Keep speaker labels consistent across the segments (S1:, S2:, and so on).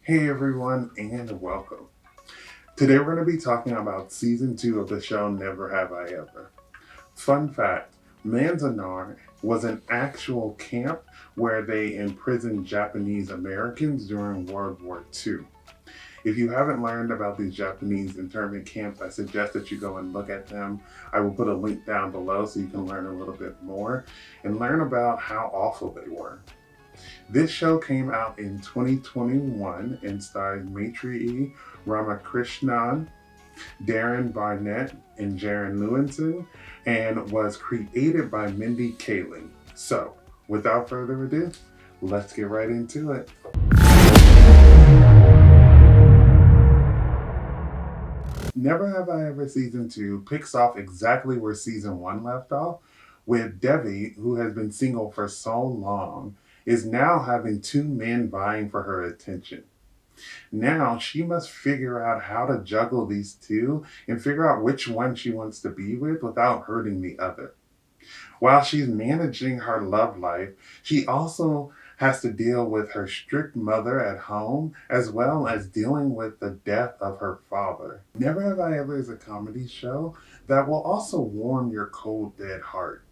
S1: Hey everyone, and welcome. Today we're going to be talking about season 2 of the show Never Have I Ever. Fun fact, Manzanar was an actual camp where they imprisoned Japanese Americans during World War II. If you haven't learned about these Japanese internment camps, I suggest that you go and look at them. I will put a link down below so you can learn a little bit more and learn about how awful they were. This show came out in 2021 and stars Maitreyi, Ramakrishnan, Darren, Barnet, and Jaren Lewison, and was created by Mindy, Kaling. So, without further ado, let's get right into it. Never Have I Ever Season 2 picks off exactly where Season 1 left off, with Devi, who has been single for so long, is now having two men vying for her attention. Now she must figure out how to juggle these two and figure out which one she wants to be with without hurting the other. While she's managing her love life, she also has to deal with her strict mother at home as well as dealing with the death of her father. Never Have I Ever is a comedy show that will also warm your cold, dead heart.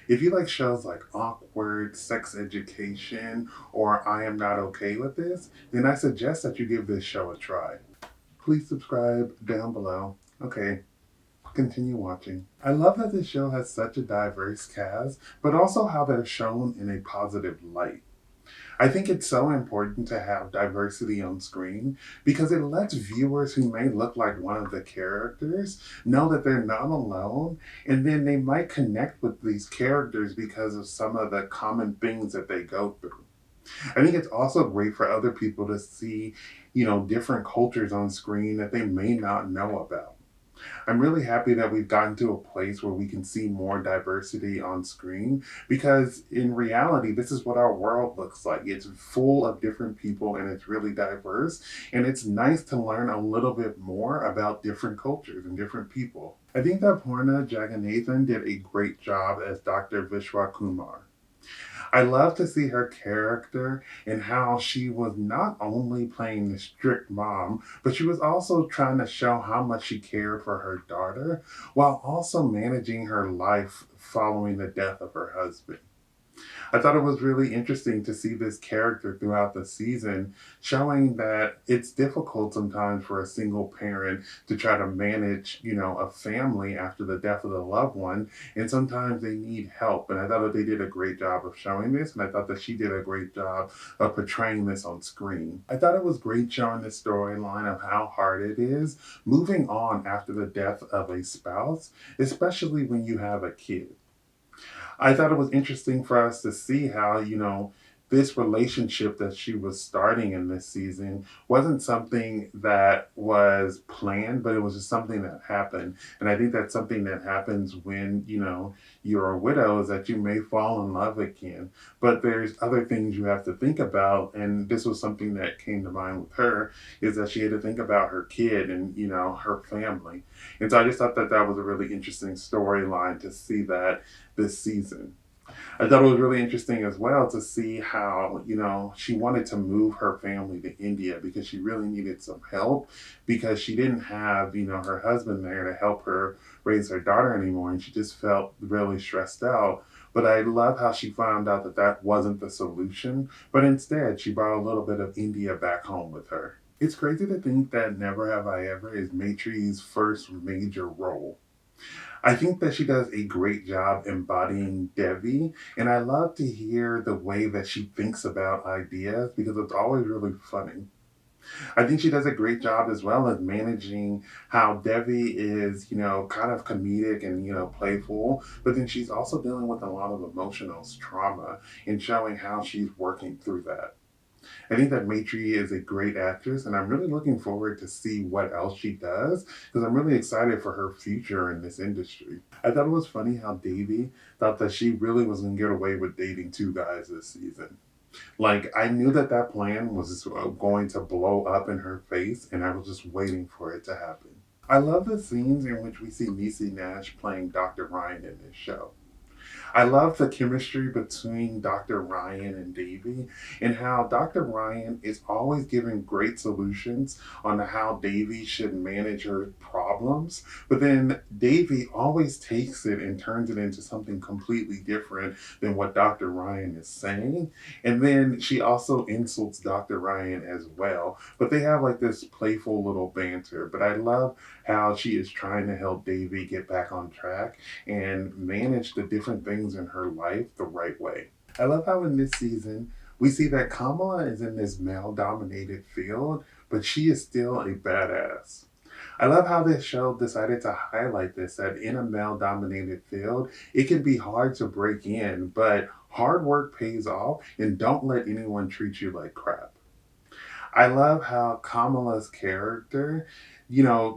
S1: If you like shows like Awkward, Sex Education, or I Am Not Okay with This, then I suggest that you give this show a try. Please subscribe down below. Okay, continue watching. I love that this show has such a diverse cast, but also how they're shown in a positive light. I think it's so important to have diversity on screen because it lets viewers who may look like one of the characters know that they're not alone, and then they might connect with these characters because of some of the common things that they go through. I think it's also great for other people to see, different cultures on screen that they may not know about. I'm really happy that we've gotten to a place where we can see more diversity on screen because in reality, this is what our world looks like. It's full of different people and it's really diverse. And it's nice to learn a little bit more about different cultures and different people. I think that Purna Jagannathan did a great job as Dr. Vishwakumar. I love to see her character and how she was not only playing the strict mom, but she was also trying to show how much she cared for her daughter while also managing her life following the death of her husband. I thought it was really interesting to see this character throughout the season, showing that it's difficult sometimes for a single parent to try to manage, a family after the death of the loved one, and sometimes they need help. And I thought that they did a great job of showing this, and I thought that she did a great job of portraying this on screen. I thought it was great showing the storyline of how hard it is moving on after the death of a spouse, especially when you have a kid. I thought it was interesting for us to see how, this relationship that she was starting in this season wasn't something that was planned, but it was just something that happened. And I think that's something that happens when, you're a widow is that you may fall in love again. But there's other things you have to think about. And this was something that came to mind with her is that she had to think about her kid and, her family. And so I just thought that that was a really interesting storyline to see that this season. I thought it was really interesting as well to see how, she wanted to move her family to India because she really needed some help because she didn't have, her husband there to help her raise her daughter anymore. And she just felt really stressed out. But I love how she found out that that wasn't the solution, but instead she brought a little bit of India back home with her. It's crazy to think that Never Have I Ever is Maitreyi's first major role. I think that she does a great job embodying Devi, and I love to hear the way that she thinks about ideas because it's always really funny. I think she does a great job as well as managing how Devi is, kind of comedic and, playful, but then she's also dealing with a lot of emotional trauma and showing how she's working through that. I think that Maitreyi is a great actress, and I'm really looking forward to see what else she does because I'm really excited for her future in this industry. I thought it was funny how Davy thought that she really was going to get away with dating two guys this season. Like, I knew that that plan was just going to blow up in her face, and I was just waiting for it to happen. I love the scenes in which we see Niecy Nash playing Dr. Ryan in this show. I love the chemistry between Dr. Ryan and Davy, and how Dr. Ryan is always giving great solutions on how Davy should manage her problems. But then Davy always takes it and turns it into something completely different than what Dr. Ryan is saying. And then she also insults Dr. Ryan as well. But they have like this playful little banter. But I love how she is trying to help Davy get back on track and manage the different things in her life the right way. I love how in this season we see that Kamala is in this male dominated field, but she is still a badass. I love how this show decided to highlight this that in a male dominated field, it can be hard to break in, but hard work pays off, and don't let anyone treat you like crap. I love how Kamala's character,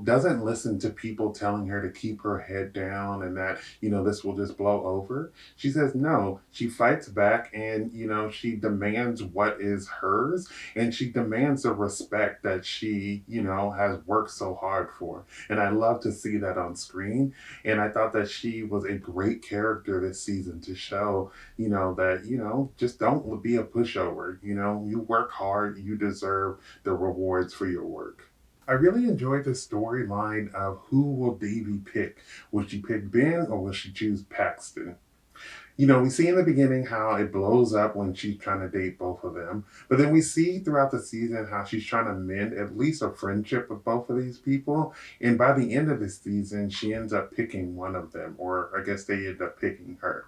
S1: doesn't listen to people telling her to keep her head down and that, this will just blow over. She says no. She fights back and, she demands what is hers and she demands the respect that she, has worked so hard for. And I love to see that on screen. And I thought that she was a great character this season to show, that, just don't be a pushover. You work hard, you deserve the rewards for your work. I really enjoyed the storyline of who will Davy pick. Will she pick Ben or will she choose Paxton? We see in the beginning how it blows up when she's trying to date both of them. But then we see throughout the season how she's trying to mend at least a friendship with both of these people. And by the end of the season, she ends up picking one of them, or I guess they end up picking her.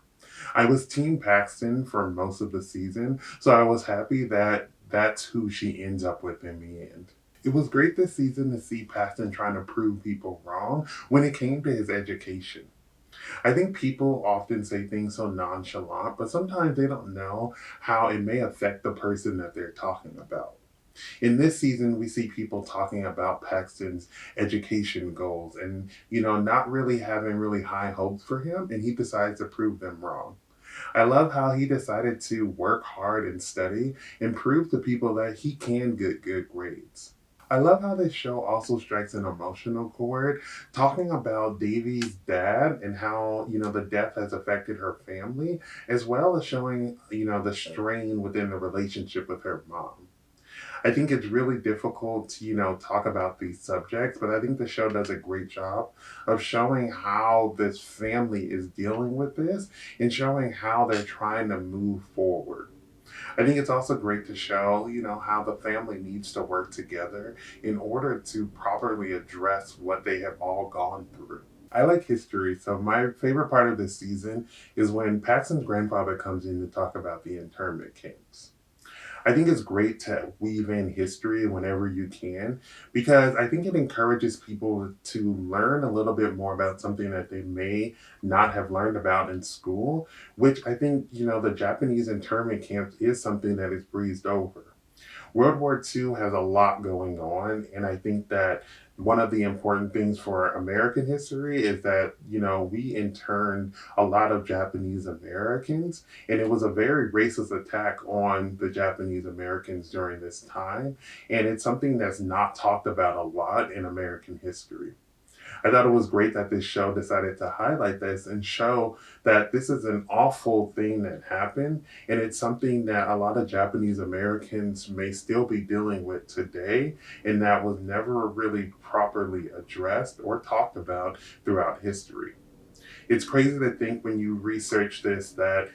S1: I was Team Paxton for most of the season, so I was happy that that's who she ends up with in the end. It was great this season to see Paxton trying to prove people wrong when it came to his education. I think people often say things so nonchalant, but sometimes they don't know how it may affect the person that they're talking about. In this season, we see people talking about Paxton's education goals and, not really having really high hopes for him, and he decides to prove them wrong. I love how he decided to work hard and study and prove to people that he can get good grades. I love how this show also strikes an emotional chord, talking about Davy's dad and how, the death has affected her family, as well as showing, the strain within the relationship with her mom. I think it's really difficult to, talk about these subjects, but I think the show does a great job of showing how this family is dealing with this and showing how they're trying to move forward. I think it's also great to show, how the family needs to work together in order to properly address what they have all gone through. I like history, so my favorite part of this season is when Paxton's grandfather comes in to talk about the internment camps. I think it's great to weave in history whenever you can because I think it encourages people to learn a little bit more about something that they may not have learned about in school, which I think, the Japanese internment camps is something that is breezed over. World War II has a lot going on, and I think that one of the important things for American history is that, we interned a lot of Japanese Americans, and it was a very racist attack on the Japanese Americans during this time, and it's something that's not talked about a lot in American history. I thought it was great that this show decided to highlight this and show that this is an awful thing that happened. And it's something that a lot of Japanese Americans may still be dealing with today. And that was never really properly addressed or talked about throughout history. It's crazy to think when you research this that,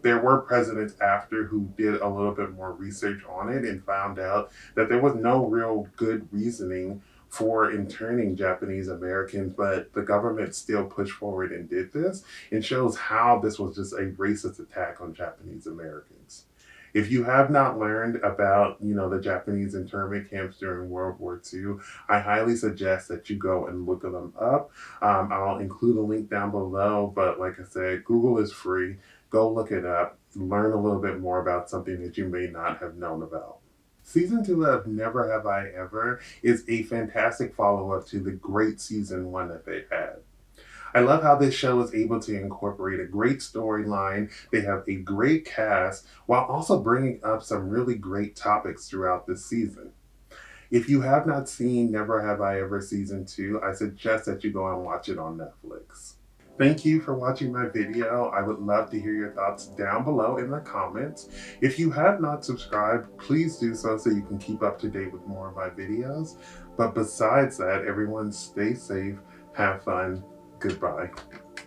S1: there were presidents after who did a little bit more research on it and found out that there was no real good reasoning for interning Japanese Americans, but the government still pushed forward and did this and shows how this was just a racist attack on Japanese Americans. If you have not learned about, the Japanese internment camps during World War II, I highly suggest that you go and look them up. I'll include a link down below, but like I said, Google is free. Go look it up, learn a little bit more about something that you may not have known about. Season 2 of Never Have I Ever is a fantastic follow up to the great season 1 that they had. I love how this show is able to incorporate a great storyline. They have a great cast while also bringing up some really great topics throughout this season. If you have not seen Never Have I Ever Season 2, I suggest that you go and watch it on Netflix. Thank you for watching my video. I would love to hear your thoughts down below in the comments. If you have not subscribed, please do so you can keep up to date with more of my videos. But besides that, everyone stay safe, have fun, goodbye.